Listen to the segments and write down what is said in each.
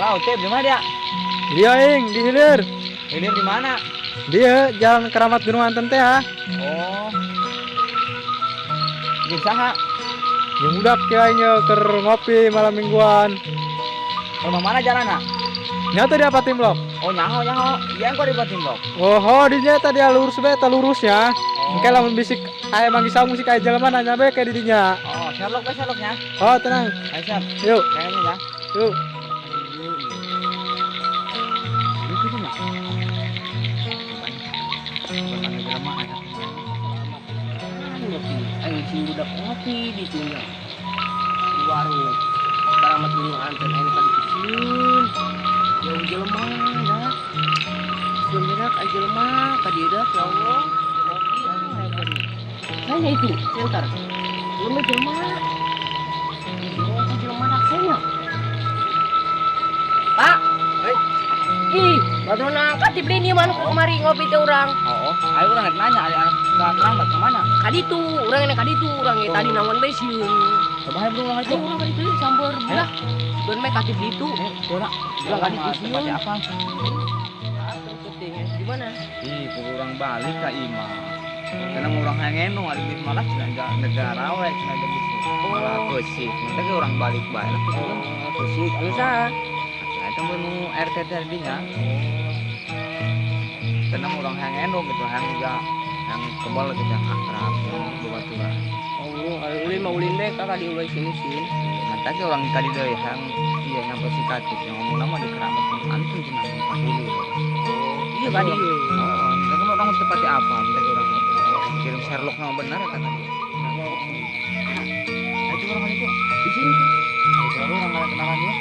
Wow, Tep, di mana dia? Dia ing di hilir. Hilir di mana? Dia jalan Keramat Gunung Anten teh ah. Oh. Bikin saha? Yang budak kayaknya ker ngopi malam mingguan. Rumah mana jalan, nak? Nyata dia apa tim blok? Oh, nyaho. Iya, kok di Batimbok. Oh, di nyata dia lurus be, lurusnya. Oh. Engke lamun bisik aya manggis saung musik aya jelema nanya be ke didinya. Oh, Sherlocknya. Oh, tenang. Ayo, siap. Yuk, Kayaknya ya. yuk. Itu tuh, Nak. Bermain drama anak. Ayo si udah ngopi di sini di warung Keramat Gunung Anten ini kan disusun jauh jelema dah sebenarnya aja jelema kadirat ya Allah saya itu sebentar jelema jelema nak saya Pak ih baru nangkat dibeli nih mana kemari ngopi teh orang Oh, ayo orang nanya, ada anak Keramat kemana? kaditu orang yang kaditu orang yang tadi nawan besiun Coba ayo belum itu orang kaditu sambar belah dan mereka katip itu Coba. Bilang kadi Seperti isiun. apa? pentingnya di mana Ih, kurang balik ke Ima. Karena orang hangenu ada di malah cina negara we cina ada di situ. Malah kesik. Nanti orang balik baik. musik bisa Nah, itu menu RT tadinya. Karena orang hangenu gitu, hang juga yang kebal gitu yang akrab, bebaturan. oh ulin mau ulin deh kakak di ulai sini sih Nanti orang kali deh yang iya yang positif yang ngomong nama di Keramat Anten cina Pak Hilir. iya kadi Oh, mereka mau orang seperti apa? Mereka orang kirim Sherlock nama benar ya kata dia. Nah, itu orang itu di sini itu orang ada kenalan dia.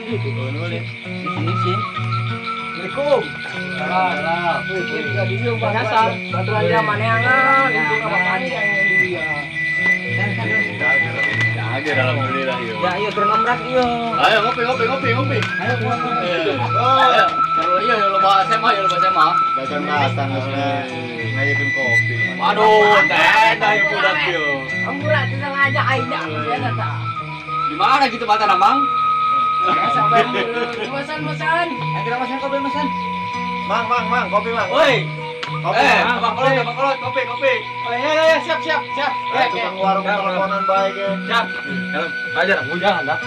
di sini sih Assalamualaikum. Salah. nyasar baturannya mana yang itu apa tadi Aja alhamdulillah yo. Ya, ayo turun omrak iyo. Ayo ngopi. Ayo pulang. Ayo. Kalau iya yo loba SMA Dagang datang ngajakin kopi. Aduh, teh yo budak yo. amburat itu ngajak aida ya kata Di mana gitu mata Mang? sampai pesan Ayo kita masan kopi masan. Mang, kopi mang. Woi. Kopi. Abang kolot, kopi. Oh ya, siap. Tukang warung teleponan baik ya. Siap. Ajar, jangan dah.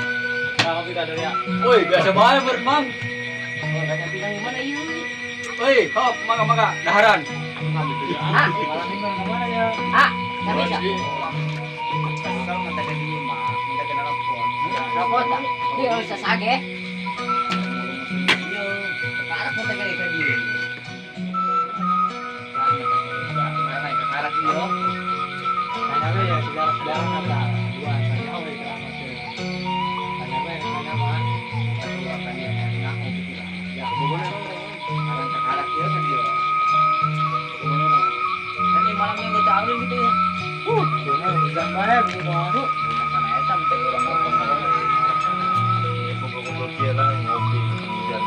Nah, kopi tadi ya. Woi, biasa bae Mang. banyak bilang gimana yuk Woi, hop, maga daharan. ah Malam minggu kemana ya? nggak bisa Kalau minta ke Dima, minta ke telepon. robot tak dia usah sage Iyo, sekarang minta ke dia. Sekarang ke karat iyo. Tanya be ya sejarah-sejarah ada dua tanya we Keramat teh. Tanya be tanya mah. Kedua kali yang ngaku gitu lah. Ya, bukan Sekarang ke karat dia kan dia. Nanti malam minggu tahu gitu ya. benar jangan bae bukan. Makan ayam minta orang ngomong. Kumpul-kumpul kira ngopi hujan.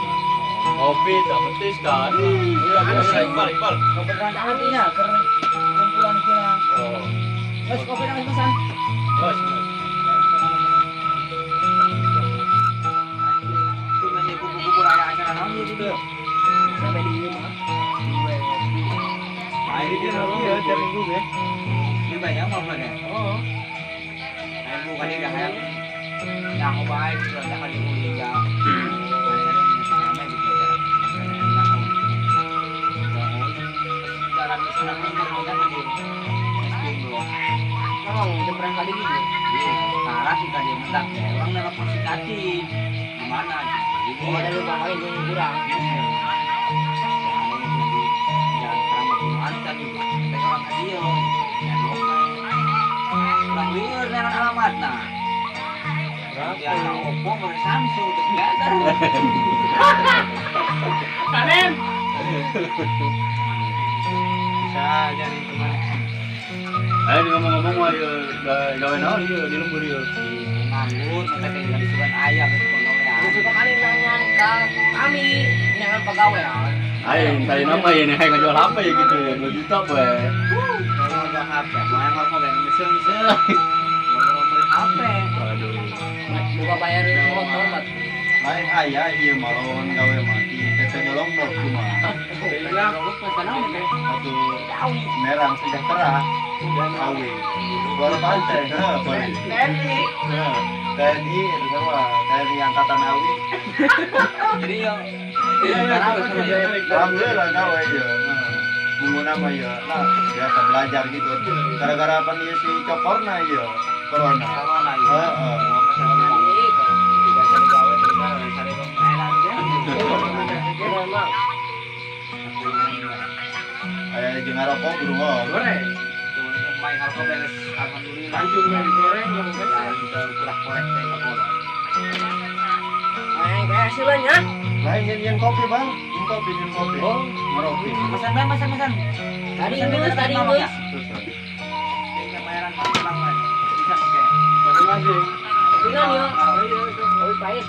Ngopi tak betis dah. Iqbal. Kebetulan nantinya kumpulan kira. Oh. Mas kopi nang pesan. Bos. Itu nanti kupu-kupu ada acara naon gitu deh. sampai di rumah Ayo dia naon ya tiap minggu ya. Ini banyak mau apa ya? Oh. Ayo bukan dia kayak yang baik sudah kali ini ya. Sampai gitu ya. Jalan ke sana kan tadi. ngomong jembrang kali gitu Sekarang kita dia mendak ya. Orang dalam positif. Gimana? Jadi oh ada lupa lain yang kurang yang Keramat Gunung Anten gitu. Mereka orang kecil. Ya lokal. Orang liur dengan alamat nah. Ya sang Oppo boleh Samsung together. Kanen Bisa jadi teman Ayo ngomong-ngomong mah yo gawe naon ieu di lembur yo. nganggur, mereka tinggal di sukan ayam itu pegawaian. itu kemarin nanya ke kami dengan pegawai Ayo tadi nama ini hay ngajual HP ya gitu ya 2 juta we. Kalau jual HP, mau yang ngomong kayak misal-misal. Mau HP. Aduh. Buka bayar motor, Mat. Lain ayah iya malon gawe mati. Tete nyolong dok cuma. Satu merang sejahtera dan awi. Suara pantai. Boleh. TNI itu sama TNI angkatan awi. Jadi yang Alhamdulillah gawe ya. Menggunakan ya. Nah, biasa belajar gitu. Gara-gara apa nih si coporna ya. Corona. corona ya. Heeh. Biasa digawe terus cari pemainan dia. Memang. Aya jeung ngarokok kudu ngomong. Goreng. Main alkohol beres alhamdulillah. Lanjut main digoreng, ngomong Ya, kita kurang korek teh ke bola. Kayak hasilnya. Lain yang kopi bang, yang kopi. Oh, Ngeropi. Pesan Bang, pesan. tadi Pesan Gus, tadi Bang, Gus. ya. Ini bayaran Bang, Bang. Bisa pakai. Masing-masing. Bilang yuk. Ayo, Kopi pahit.